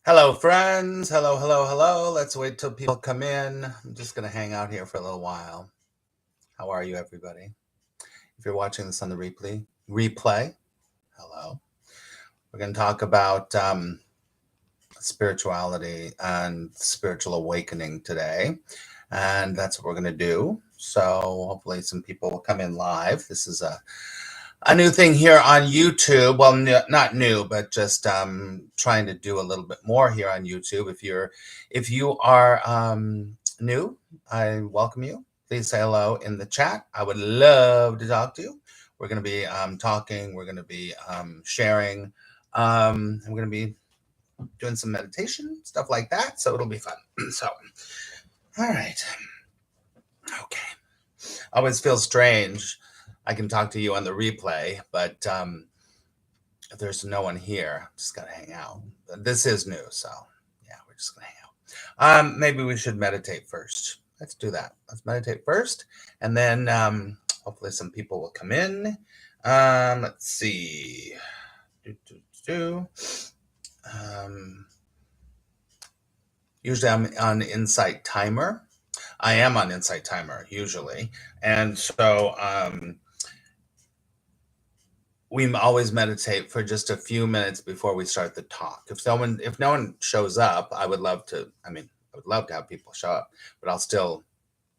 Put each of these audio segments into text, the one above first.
Hello, friends. Hello, hello, hello. Let's wait till people come in. I'm just going to hang out here for a little while. How are you, everybody? If you're watching this on the replay, hello. We're going to talk about spirituality and spiritual awakening today. And that's what we're going to do. So hopefully some people will come in live. This is a new thing here on YouTube. Well, not new, but just trying to do a little bit more here on YouTube. If you are new, I welcome you. Please say hello in the chat. I would love to talk to you. We're going to be talking. We're going to be sharing. I'm going to be doing some meditation, stuff like that. So it'll be fun. So, all right. Okay. Always feels strange. I can talk to you on the replay, but if there's no one here, I'm just gonna hang out. This is new, so yeah, we're just gonna hang out. Maybe we should meditate first. Let's do that. Let's meditate first, and then hopefully some people will come in. Let's see. Usually I'm on Insight Timer. I am on Insight Timer usually, and so we always meditate for just a few minutes before we start the talk. If no one shows up, I would love to have people show up, but I'll still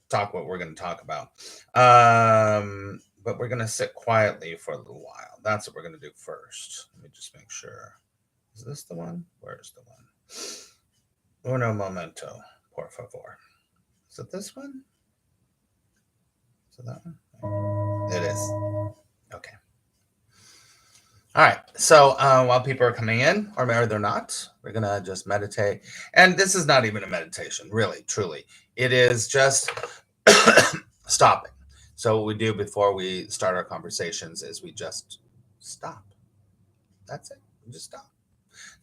talk what we're going to talk about. But we're going to sit quietly for a little while. That's what we're going to do first. Let me just make sure. Is this the one? Where's the one? Uno momento, por favor. Is it this one? Is it that one? It is. Okay. All right, so while people are coming in, or maybe they're not, we're going to just meditate. And this is not even a meditation, really, truly. It is just stopping. So what we do before we start our conversations is we just stop. That's it. We just stop.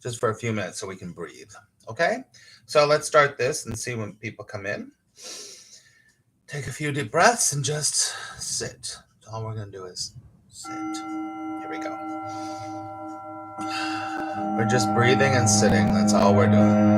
Just for a few minutes so we can breathe. Okay? So let's start this and see when people come in. Take a few deep breaths and just sit. All we're going to do is sit. Here we go. We're just breathing and sitting. That's all we're doing.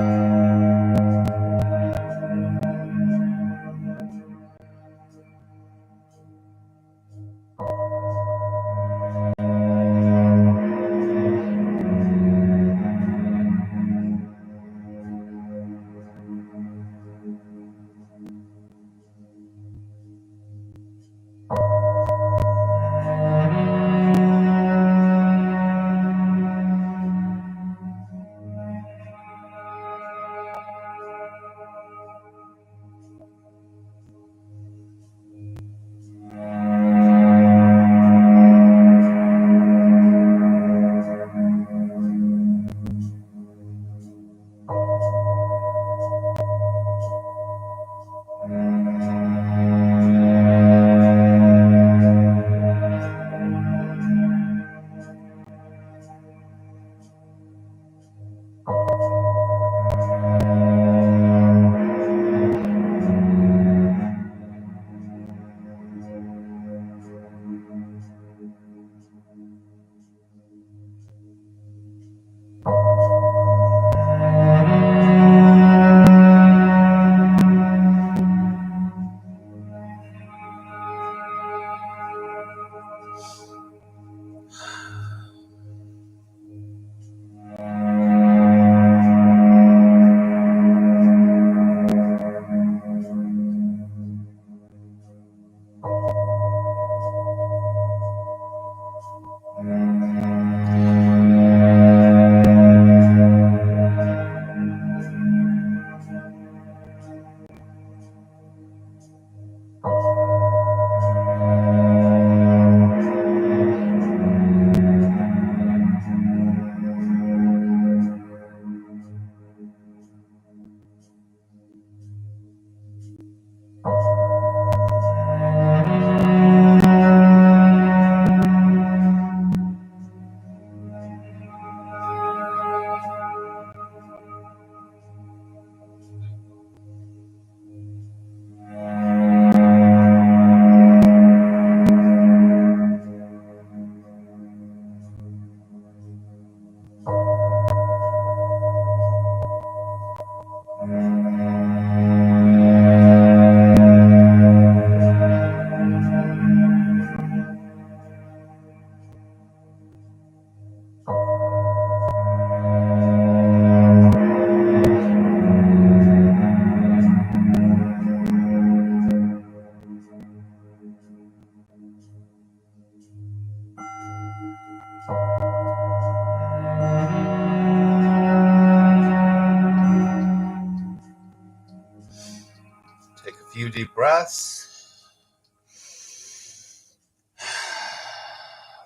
deep breaths.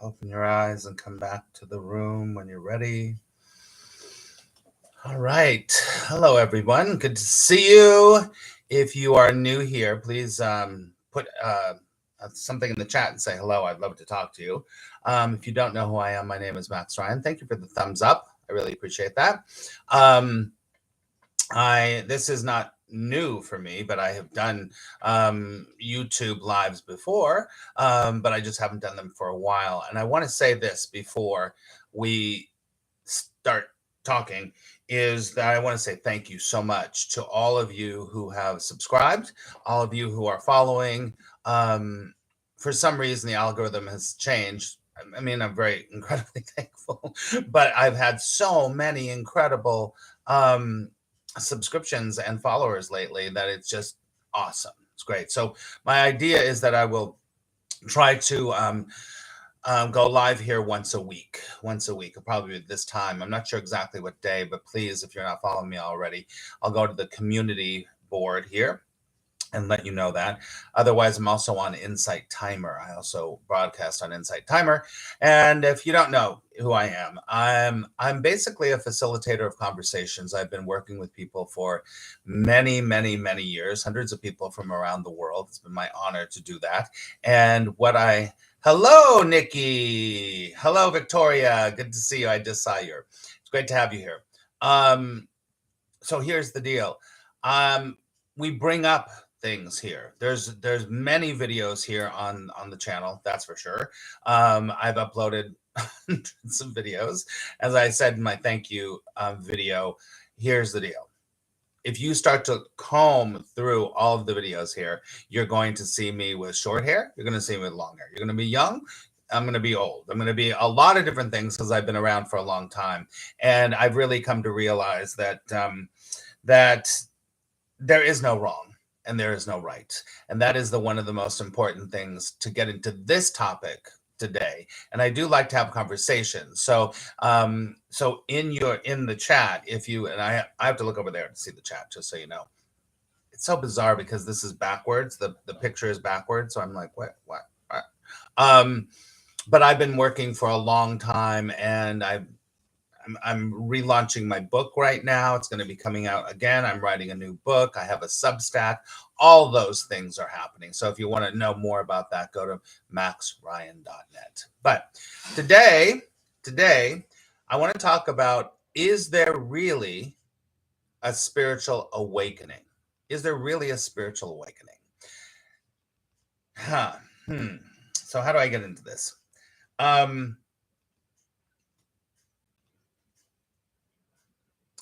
Open your eyes and come back to the room when you're ready. All right. Hello, everyone. Good to see you. If you are new here, please put something in the chat and say hello. I'd love to talk to you. If you don't know who I am, my name is Max Ryan. Thank you for the thumbs up. I really appreciate that. This is not new for me, but I have done YouTube lives before, but I just haven't done them for a while. And I want to say this before we start talking, is that I want to say thank you so much to all of you who have subscribed, all of you who are following. For some reason, the algorithm has changed. I mean, I'm very incredibly thankful, but I've had so many incredible subscriptions and followers lately that it's just awesome. It's great. So my idea is that I will try to go live here once a week, probably this time. I'm not sure exactly what day, but please, if you're not following me already, I'll go to the community board here and let you know that. Otherwise, I'm also on Insight Timer. I also broadcast on Insight Timer. And if you don't know who I am, I'm basically a facilitator of conversations. I've been working with people for many, many, many years, hundreds of people from around the world. It's been my honor to do that. And hello, Nikki. Hello, Victoria. Good to see you. I just saw you. It's great to have you here. So here's the deal. We bring up things here. There's many videos here on the channel, that's for sure. I've uploaded hundreds of videos. As I said in my thank you video, here's the deal. If you start to comb through all of the videos here, you're going to see me with short hair. You're going to see me with long hair. You're going to be young. I'm going to be old. I'm going to be a lot of different things because I've been around for a long time. And I've really come to realize that that there is no wrong and there is no right. And that is one of the most important things to get into this topic today. And I do like to have conversations. So so in the chat, if you, and I have to look over there to see the chat, just so you know. It's so bizarre because this is backwards. The picture is backwards. So I'm like, what? But I've been working for a long time, and I'm relaunching my book right now. It's going to be coming out again. I'm writing a new book. I have a Substack. All those things are happening. So if you want to know more about that, go to maxryan.net. But today, I want to talk about, is there really a spiritual awakening? Is there really a spiritual awakening? So how do I get into this?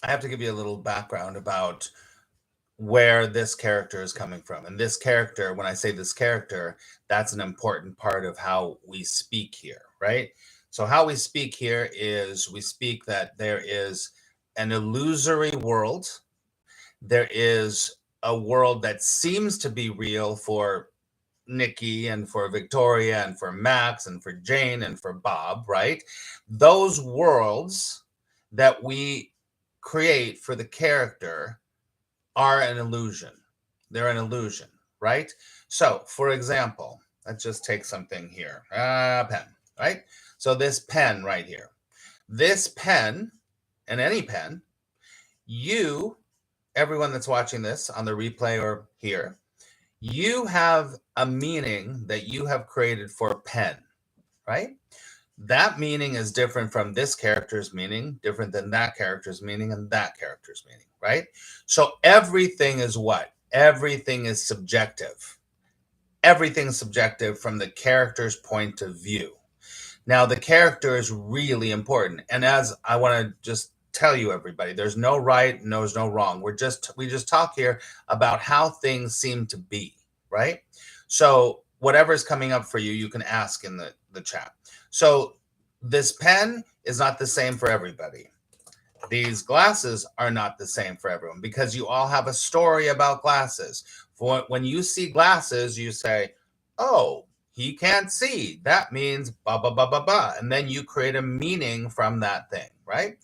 I have to give you a little background about where this character is coming from. And this character, when I say this character, that's an important part of how we speak here, right? So how we speak here is we speak that there is an illusory world. There is a world that seems to be real for Nikki and for Victoria and for Max and for Jane and for Bob, right? Those worlds that we create for the character are an illusion. They're an illusion, right? So, for example, let's just take something here. Pen, right? So this pen right here. This pen, and any pen, you, everyone that's watching this on the replay or here, you have a meaning that you have created for pen, right? That meaning is different from this character's meaning, different than that character's meaning and that character's meaning, right? So everything is what? Everything is subjective. Everything's subjective from the character's point of view. Now, the character is really important. And as I want to just tell you, everybody, there's no right, there's no wrong. We just talk here about how things seem to be, right? So whatever's coming up for you, you can ask in the chat. So this pen is not the same for everybody. These glasses are not the same for everyone because you all have a story about glasses. When you see glasses, you say, oh, he can't see. That means blah, blah, blah, blah, blah. And then you create a meaning from that thing, right?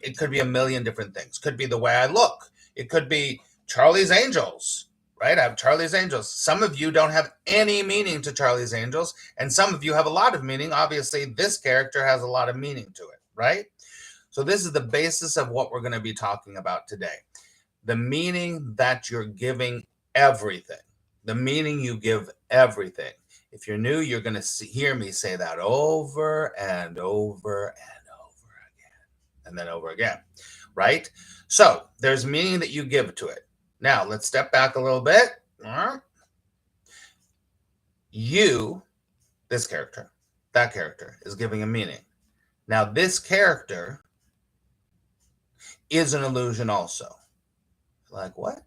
It could be a million different things. Could be the way I look. It could be Charlie's Angels, right? I have Charlie's Angels. Some of you don't have any meaning to Charlie's Angels, and some of you have a lot of meaning. Obviously, this character has a lot of meaning to it, right? So this is the basis of what we're going to be talking about today. The meaning that you're giving everything. The meaning you give everything. If you're new, you're going to hear me say that over and over and over again, and then over again, right? So there's meaning that you give to it. Now, let's step back a little bit. You, this character, that character is giving a meaning. Now, this character is an illusion also. Like, what?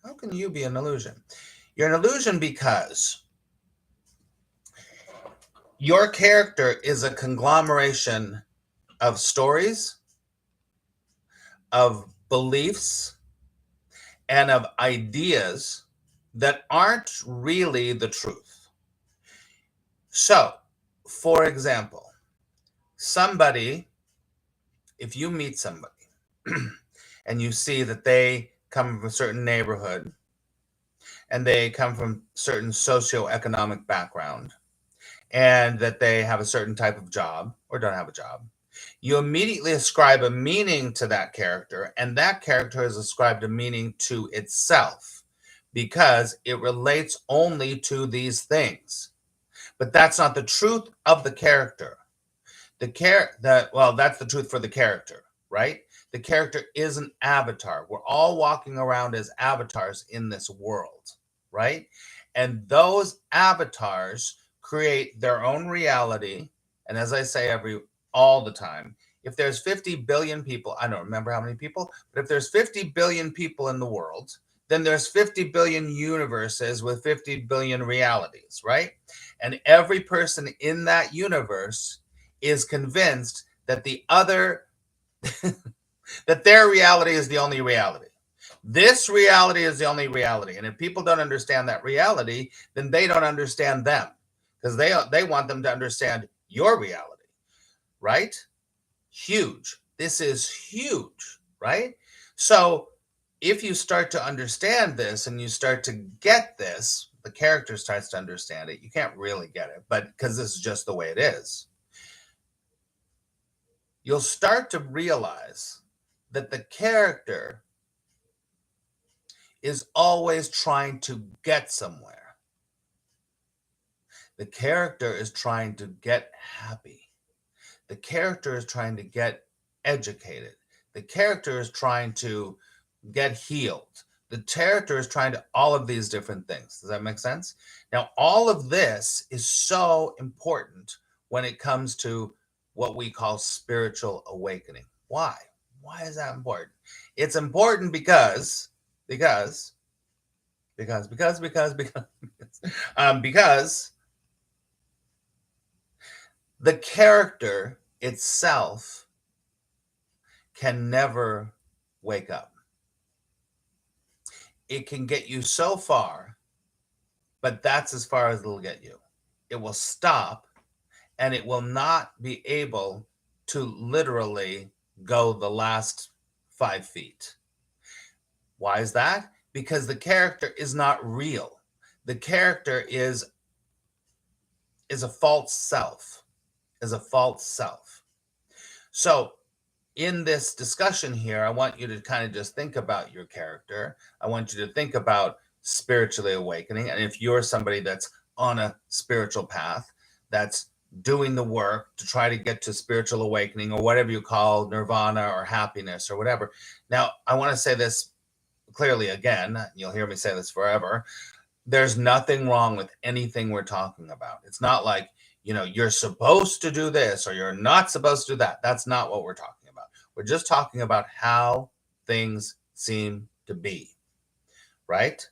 How can you be an illusion? You're an illusion because your character is a conglomeration of stories, of beliefs, and of ideas that aren't really the truth. So, for example, somebody, if you meet somebody and you see that they come from a certain neighborhood and they come from certain socioeconomic background and that they have a certain type of job or don't have a job, you immediately ascribe a meaning to that character, and that character has ascribed a meaning to itself because it relates only to these things. But that's not the truth of the character. That's the truth for the character, right? The character is an avatar. We're all walking around as avatars in this world, right? And those avatars create their own reality. And as I say all the time, if there's 50 billion people, I don't remember how many people, but if there's 50 billion people in the world, then there's 50 billion universes with 50 billion realities, right? And every person in that universe is convinced that the other, that their reality is the only reality. This reality is the only reality. And if people don't understand that reality, then they don't understand them, because they want them to understand your reality, right? Huge. This is huge, right? So if you start to understand this and you start to get this, the character starts to understand it. You can't really get it, but because this is just the way it is, you'll start to realize that the character is always trying to get somewhere. The character is trying to get happy. The character is trying to get educated. The character is trying to get healed. The character is trying to all of these different things. Does that make sense? Now, all of this is so important when it comes to what we call spiritual awakening. Why? Why is that important? It's important because the character itself can never wake up. It can get you so far, but that's as far as it'll get you. It will stop, and it will not be able to literally go the last 5 feet. Why is that? Because the character is not real. The character is a false self, So in this discussion here, I want you to kind of just think about your character. I want you to think about spiritually awakening. And if you're somebody that's on a spiritual path, that's doing the work to try to get to spiritual awakening, or whatever you call nirvana or happiness or whatever. Now, I want to say this clearly again. You'll hear me say this forever. There's nothing wrong with anything we're talking about. It's not like, you're supposed to do this or you're not supposed to do that. That's not what we're talking about. We're just talking about how things seem to be, right?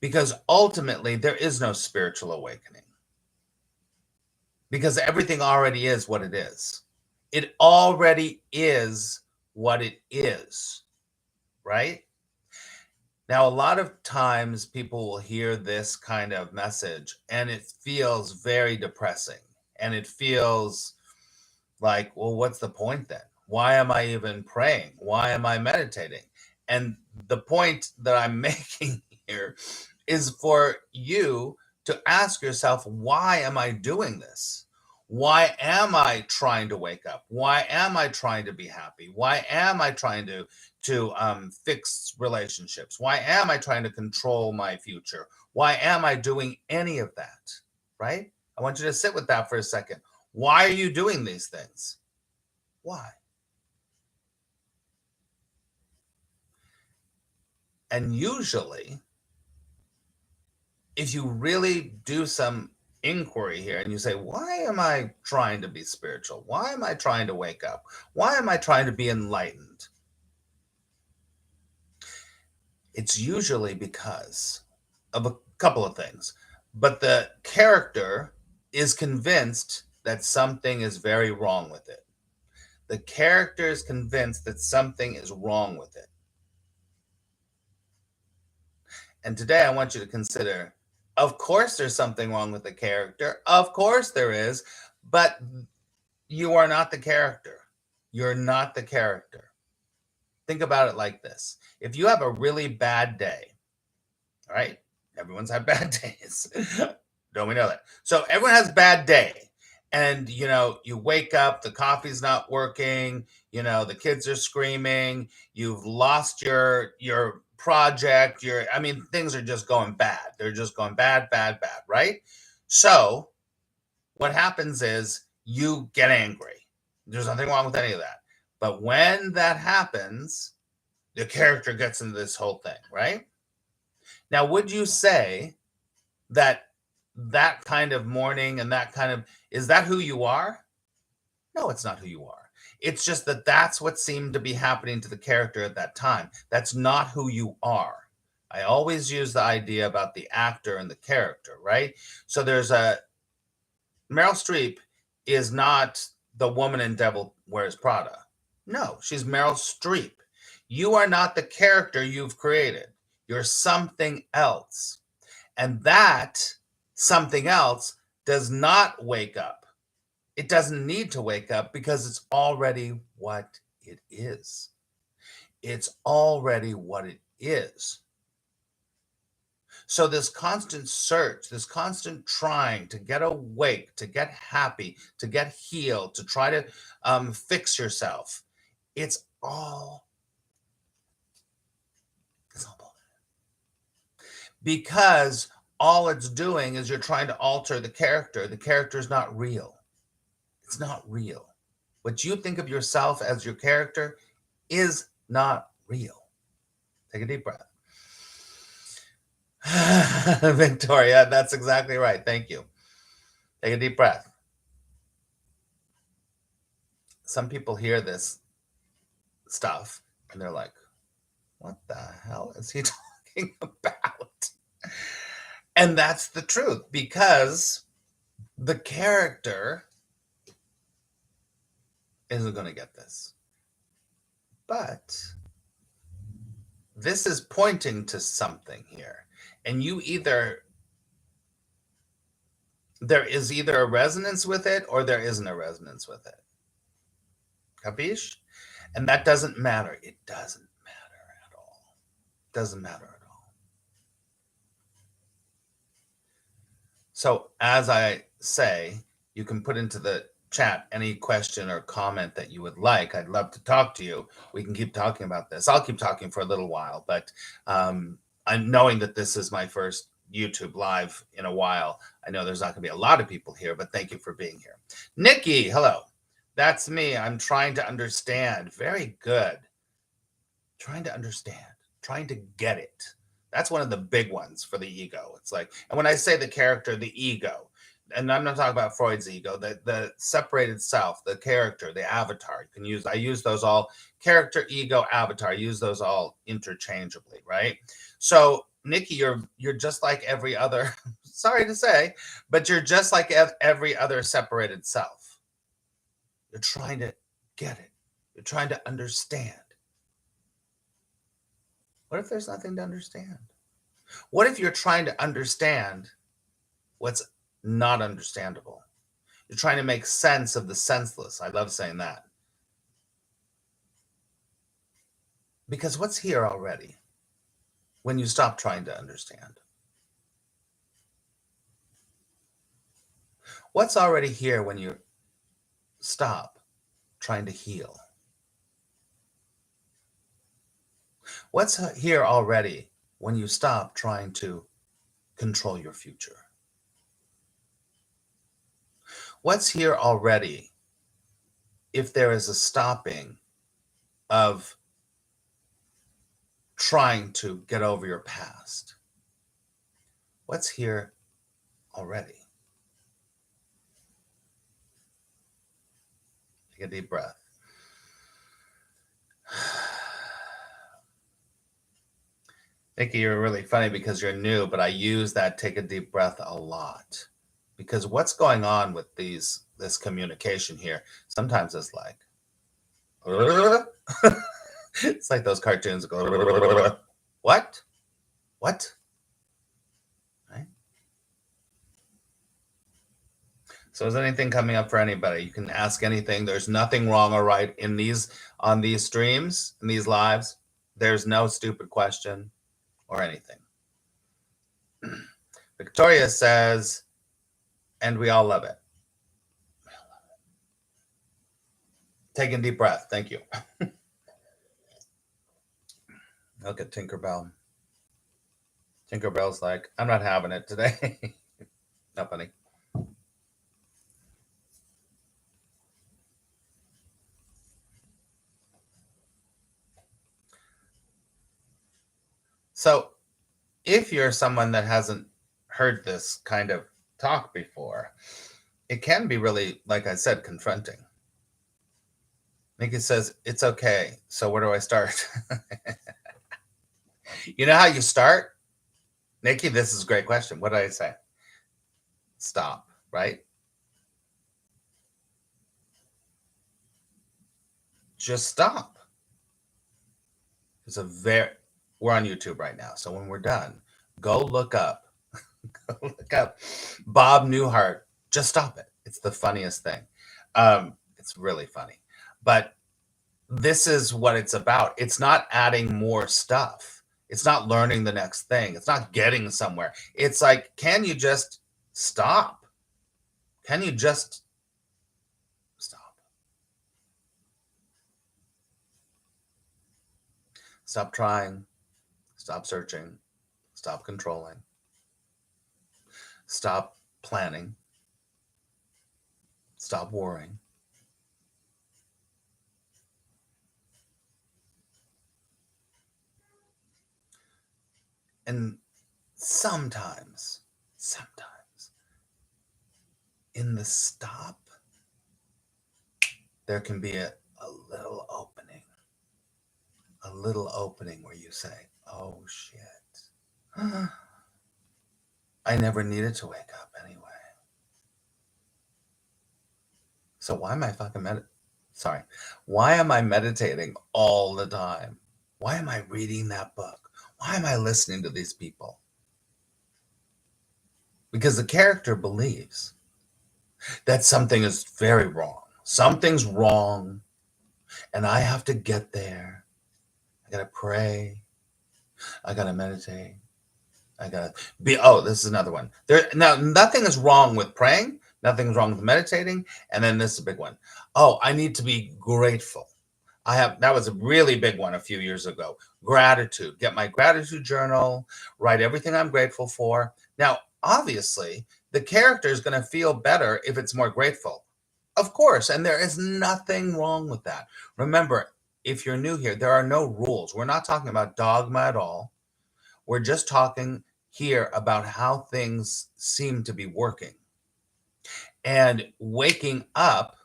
Because ultimately, there is no spiritual awakening. Because everything already is what it is. It already is what it is, right? Now, a lot of times people will hear this kind of message and it feels very depressing. And it feels like, well, what's the point then? Why am I even praying? Why am I meditating? And the point that I'm making here is for you to ask yourself, why am I doing this? Why am I trying to wake up? Why am I trying to be happy? Why am I trying to fix relationships? Why am I trying to control my future? Why am I doing any of that? Right? I want you to sit with that for a second. Why are you doing these things? Why? And usually, if you really do some inquiry here and you say, why am I trying to be spiritual? Why am I trying to wake up? Why am I trying to be enlightened? It's usually because of a couple of things. But the character is convinced that something is very wrong with it. The character is convinced that something is wrong with it. And today I want you to consider, of course there's something wrong with the character. Of course there is, but you are not the character. You're not the character. Think about it like this. If you have a really bad day, all right? Everyone's had bad days. Don't we know that? So everyone has a bad day. And, you wake up, the coffee's not working, the kids are screaming, you've lost your project, things are just going bad. They're just going bad, bad, bad, right? So what happens is you get angry. There's nothing wrong with any of that. But when that happens, the character gets into this whole thing, right? Now, would you say that kind of morning and is that who you are? No, it's not who you are. It's just that that's what seemed to be happening to the character at that time. That's not who you are. I always use the idea about the actor and the character, right? So there's Meryl Streep is not the woman in Devil Wears Prada. No, she's Meryl Streep. You are not the character you've created. You're something else. And that something else does not wake up. It doesn't need to wake up because it's already what it is. It's already what it is. So this constant search, this constant trying to get awake, to get happy, to get healed, to try to fix yourself, it's all bullshit. Because all it's doing is you're trying to alter the character. The character is not real. It's not real. What you think of yourself as your character is not real. Take a deep breath. Victoria, that's exactly right. Thank you. Take a deep breath. Some people hear this stuff and they're like, what the hell is he talking about? And that's the truth, because the character isn't going to get this. But this is pointing to something here. And there is either a resonance with it or there isn't a resonance with it. Capiche? And that doesn't matter. It doesn't matter at all. It doesn't matter at all. So as I say, you can put into the chat any question or comment that you would like. I'd love to talk to you. We can keep talking about this. I'll keep talking for a little while, but I'm knowing that this is my first YouTube live in a while. I know there's not going to be a lot of people here, but thank you for being here. Nikki, hello. That's me. I'm trying to understand. Very good. Trying to understand, trying to get it. That's one of the big ones for the ego. It's like, and when I say the character, the ego, and I'm not talking about Freud's ego, the separated self, the character, the avatar. I use those all, character, ego, avatar. I use those all interchangeably, right? So Nikki, you're just like every other, sorry to say, but you're just like every other separated self. You're trying to get it. You're trying to understand. What if there's nothing to understand? What if you're trying to understand what's not understandable? You're trying to make sense of the senseless. I love saying that. Because what's here already? when you stop trying to understand? What's already here when you stop trying to heal? What's here already when you stop trying to control your future? What's here already if there is a stopping of trying to get over your past? What's here already? Take a deep breath. Nikki, you're really funny because you're new, but I use that take a deep breath a lot. Because what's going on with this communication here, sometimes it's like, it's like those cartoons go, what? What? Right? So is anything coming up for anybody? You can ask anything. There's nothing wrong or right on these streams, in these lives. There's no stupid question or anything. Victoria says, and we all love it. Take a deep breath. Thank you. Look at Tinkerbell. Tinkerbell's like, I'm not having it today. Not funny. So if you're someone that hasn't heard this kind of talk before, it can be really, like I said, confronting. Nikki says, it's okay. So where do I start? You know how you start? Nikki, this is a great question. What did I say? Stop, right? Just stop. We're on YouTube right now. So when we're done, go look up Bob Newhart. Just stop it. It's the funniest thing. It's really funny. But this is what it's about. It's not adding more stuff. It's not learning the next thing. It's not getting somewhere. It's like, can you just stop? Can you just stop? Stop trying. Stop searching. Stop controlling. Stop planning. Stop worrying. And sometimes, in the stop, there can be a little opening where you say, oh shit, I never needed to wake up anyway. So why am I why am I meditating all the time? Why am I reading that book? Why am I listening to these people? Because the character believes that something is very wrong. Something's wrong, and I have to get there. I gotta pray. I gotta meditate. I gotta be. Oh, this is another one. Now, nothing is wrong with praying. Nothing's wrong with meditating. And then this is a big one. Oh, I need to be grateful. That was a really big one a few years ago. Gratitude. Get my gratitude journal. Write everything I'm grateful for. Now, obviously, the character is going to feel better if it's more grateful. Of course, and there is nothing wrong with that. Remember, if you're new here, there are no rules. We're not talking about dogma at all. We're just talking here about how things seem to be working. And waking up,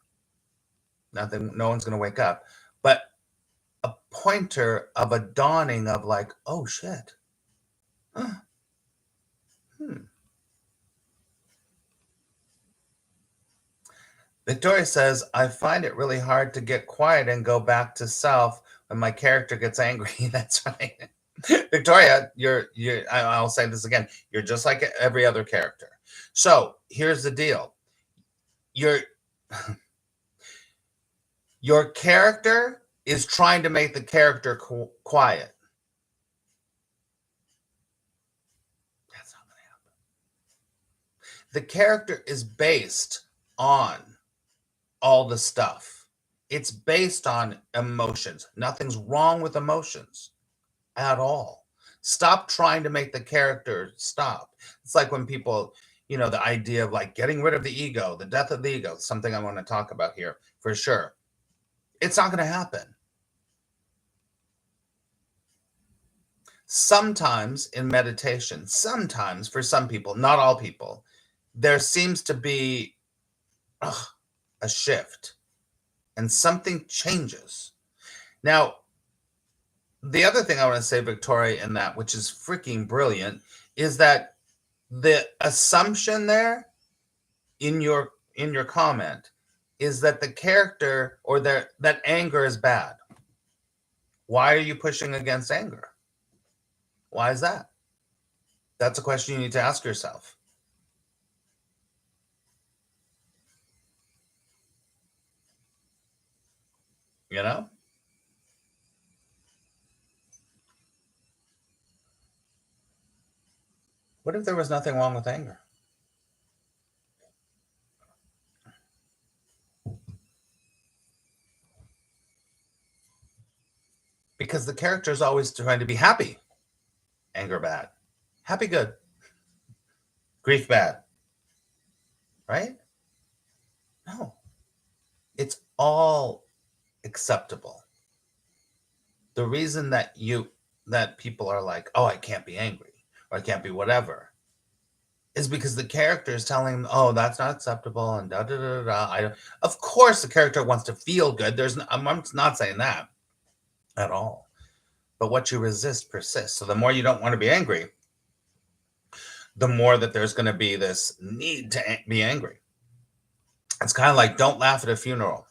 no one's going to wake up, but a pointer of a dawning of like, oh shit. Victoria says, I find it really hard to get quiet and go back to self when my character gets angry. That's right. Victoria, I'll say this again. You're just like every other character. So here's the deal. Your character is trying to make the character quiet. the character is based on all the stuff. It's based on emotions. Nothing's wrong with emotions at all. Stop trying to make the character stop. It's like when people, the idea of like getting rid of the ego, the death of the ego, something I want to talk about here for sure. It's not going to happen. Sometimes in meditation, sometimes for some people, not all people, there seems to be a shift and something changes. Now, the other thing I want to say, Victoria, in that, which is freaking brilliant, is that the assumption there in your comment is that the character or that anger is bad. Why are you pushing against anger? Why is that? That's a question you need to ask yourself. You know? What if there was nothing wrong with anger? Because the character is always trying to be happy. Anger bad. Happy good. Grief bad. Right? No. It's all acceptable. The reason that people are like, oh, I can't be angry or I can't be whatever, is because the character is telling them, oh, that's not acceptable and da da da da. Of course, the character wants to feel good. I'm not saying that at all. But what you resist persists. So the more you don't want to be angry, the more that there's going to be this need to be angry. It's kind of like don't laugh at a funeral.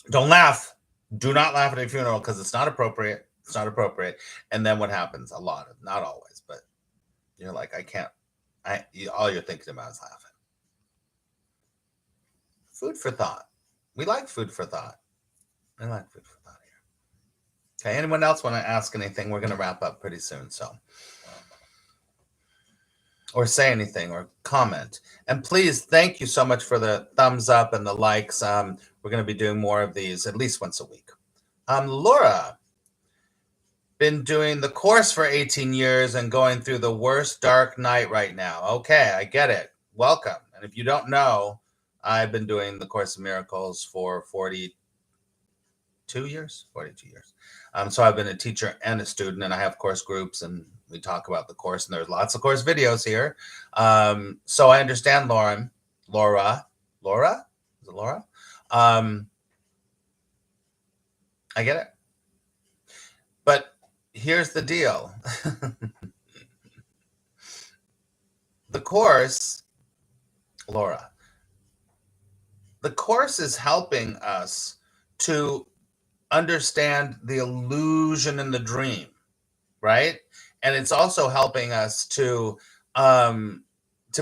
Don't laugh. Do not laugh at a funeral because it's not appropriate. It's not appropriate. And then what happens? Not always, but you're like, all you're thinking about is laughing. Food for thought. We like food for thought. I like food for thought here. Okay, anyone else want to ask anything? We're going to wrap up pretty soon, so. Or say anything or comment. And please, thank you so much for the thumbs up and the likes. We're going to be doing more of these at least once a week. Laura, been doing the course for 18 years and going through the worst dark night right now. Okay, I get it. Welcome. And if you don't know, I've been doing the Course in Miracles for 42 years. So I've been a teacher and a student, and I have course groups, and we talk about the course, and there's lots of course videos here. So I understand, Laura? Is it Laura? I get it. But here's the deal. The course, Laura, the course is helping us to understand the illusion in the dream, right? And it's also helping us to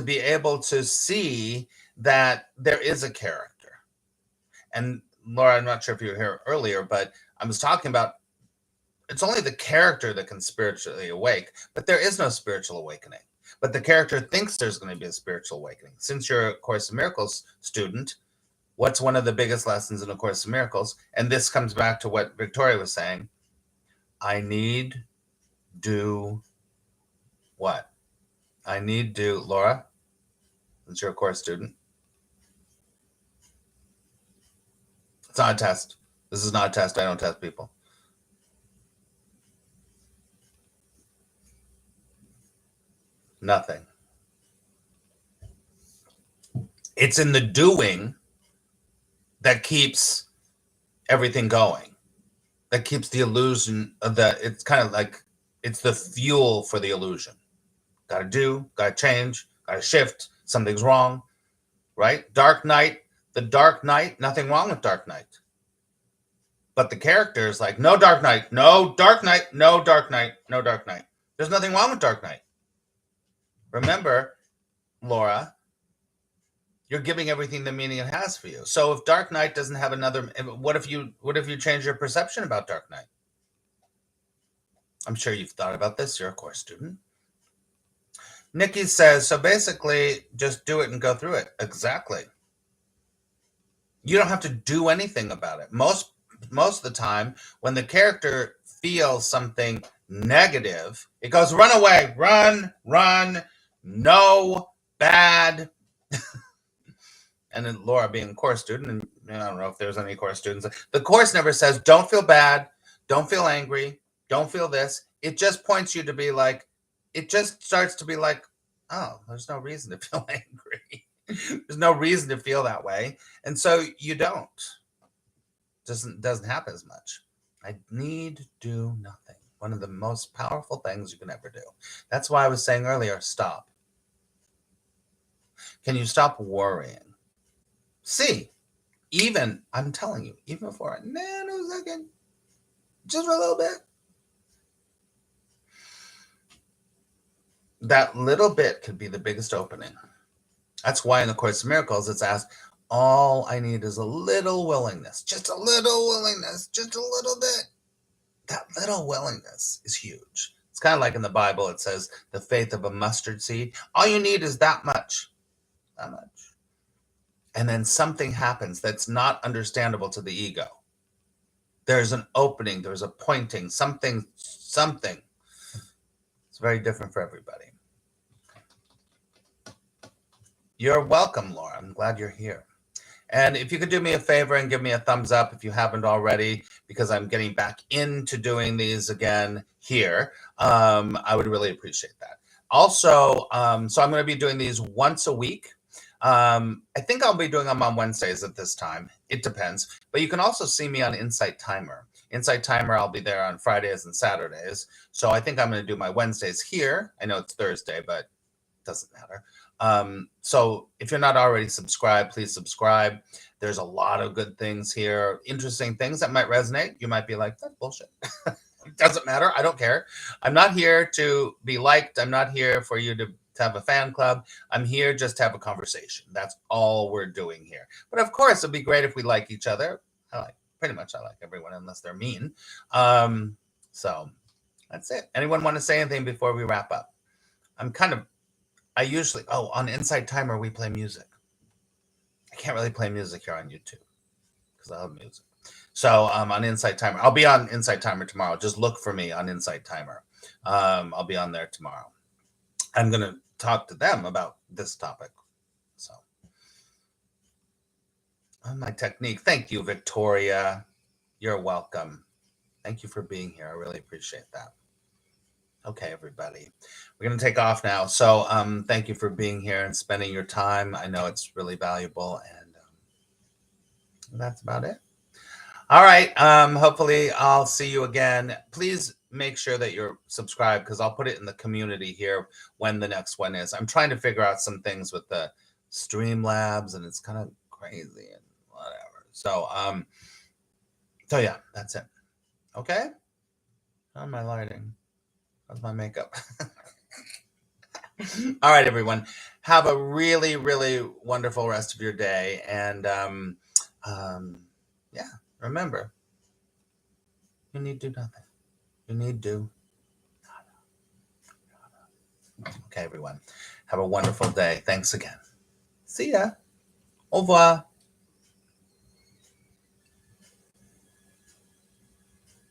be able to see that there is a character. And Laura, I'm not sure if you were here earlier, but I was talking about it's only the character that can spiritually awake, but there is no spiritual awakening. But the character thinks there's going to be a spiritual awakening. Since you're a Course in Miracles student, what's one of the biggest lessons in A Course in Miracles? And this comes back to what Victoria was saying. What? Laura, since you're a course student. It's not a test. This is not a test. I don't test people. Nothing. It's in the doing that keeps everything going. That keeps the illusion of it's kind of like it's the fuel for the illusion. Got to do, got to change, got to shift. Something's wrong, right? Dark night, the dark night, nothing wrong with dark night. But the character is like, no dark night, no dark night, no dark night, no dark night. There's nothing wrong with dark night. Remember, Laura, you're giving everything the meaning it has for you. So if dark night doesn't have another, what if you change your perception about dark night? I'm sure you've thought about this. You're a course student. Nikki says, so basically just do it and go through it. Exactly. You don't have to do anything about it. Most of the time, when the character feels something negative, it goes, run away, run, no, bad. And then Laura being a course student, and I don't know if there's any course students, the course never says, don't feel bad, don't feel angry, don't feel this. It just points you to be like, it just starts to be like, oh, there's no reason to feel angry. There's no reason to feel that way. And so you don't. Doesn't happen as much. I need do nothing. One of the most powerful things you can ever do. That's why I was saying earlier, stop. Can you stop worrying? See, even, I'm telling you, even for a nanosecond, just for a little bit, that little bit could be the biggest opening. That's why in the Course of Miracles, it's asked, all I need is a little willingness, just a little willingness, just a little bit. That little willingness is huge. It's kind of like in the Bible, it says the faith of a mustard seed. All you need is that much. That much. And then something happens that's not understandable to the ego. There's an opening, there's a pointing, something. It's very different for everybody. You're welcome, Laura. I'm glad you're here. And if you could do me a favor and give me a thumbs up if you haven't already, because I'm getting back into doing these again here, I would really appreciate that. Also, so I'm going to be doing these once a week. I think I'll be doing them on Wednesdays at this time. It depends. But you can also see me on Insight Timer. Insight Timer, I'll be there on Fridays and Saturdays. So I think I'm going to do my Wednesdays here. I know it's Thursday, but it doesn't matter. So if you're not already subscribed, please subscribe. There's a lot of good things here, interesting things that might resonate. You might be like, that's bullshit. It doesn't matter. I don't care. I'm not here to be liked. I'm not here for you to have a fan club. I'm here just to have a conversation. That's all we're doing here. But of course, it'd be great if we like each other. I like everyone unless they're mean. So that's it. Anyone want to say anything before we wrap up? I usually, on Insight Timer, we play music. I can't really play music here on YouTube because I love music. So on Insight Timer, I'll be on Insight Timer tomorrow. Just look for me on Insight Timer. I'll be on there tomorrow. I'm going to talk to them about this topic. So on my technique. Thank you, Victoria. You're welcome. Thank you for being here. I really appreciate that. Okay, everybody, we're going to take off now. So thank you for being here and spending your time. I know it's really valuable, and that's about it. All right. Hopefully I'll see you again. Please make sure that you're subscribed, because I'll put it in the community here when the next one is. I'm trying to figure out some things with the Streamlabs, and it's kind of crazy and whatever. So yeah, that's it. Okay. On my lighting. How's my makeup? All right, everyone. Have a really, really wonderful rest of your day. And yeah, remember, you need to do nothing. You need to. Okay, everyone. Have a wonderful day. Thanks again. See ya. Au revoir.